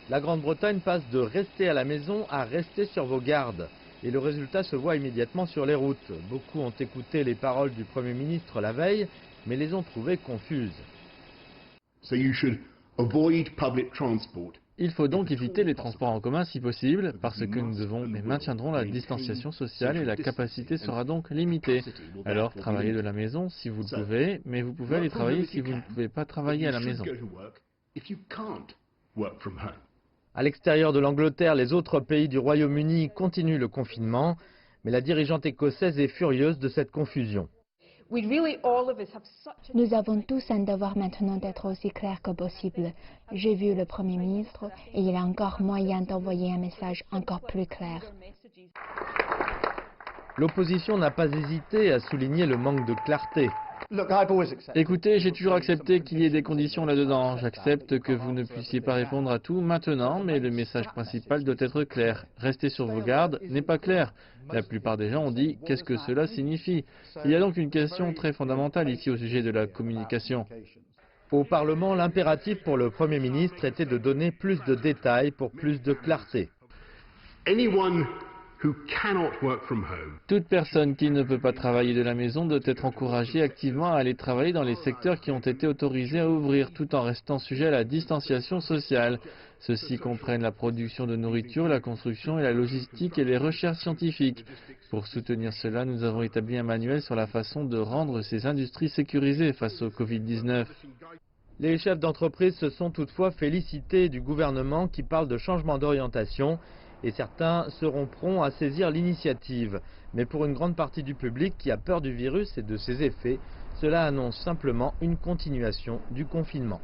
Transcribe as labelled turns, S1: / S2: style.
S1: La Grande-Bretagne passe de rester à la maison à rester sur vos gardes. Et le résultat se voit immédiatement sur les routes. Beaucoup ont écouté les paroles du Premier ministre la veille, mais les ont trouvées confuses.
S2: Il faut donc éviter les transports en commun si possible, parce que nous devons et maintiendrons la distanciation sociale et la capacité sera donc limitée. Alors travaillez de la maison si vous le pouvez, mais vous pouvez aller travailler si vous ne pouvez pas travailler à la maison.
S1: À l'extérieur de l'Angleterre, les autres pays du Royaume-Uni continuent le confinement, mais la dirigeante écossaise est furieuse de cette confusion.
S3: Nous avons tous un devoir maintenant d'être aussi clairs que possible. J'ai vu le Premier ministre et il y a encore moyen d'envoyer un message encore plus clair.
S1: L'opposition n'a pas hésité à souligner le manque de clarté.
S2: Écoutez, j'ai toujours accepté qu'il y ait des conditions là-dedans. J'accepte que vous ne puissiez pas répondre à tout maintenant, mais le message principal doit être clair. Rester sur vos gardes n'est pas clair. La plupart des gens ont dit qu'est-ce que cela signifie. Il y a donc une question très fondamentale ici au sujet de la communication.
S1: Au Parlement, l'impératif pour le Premier ministre était de donner plus de détails pour plus de clarté.
S2: Toute personne qui ne peut pas travailler de la maison doit être encouragée activement à aller travailler dans les secteurs qui ont été autorisés à ouvrir, tout en restant sujet à la distanciation sociale. Ceux-ci comprennent la production de nourriture, la construction et la logistique et les recherches scientifiques. Pour soutenir cela, nous avons établi un manuel sur la façon de rendre ces industries sécurisées face au Covid-19.
S1: Les chefs d'entreprise se sont toutefois félicités du gouvernement qui parle de changement d'orientation et certains seront prompts à saisir l'initiative. Mais pour une grande partie du public qui a peur du virus et de ses effets, cela annonce simplement une continuation du confinement.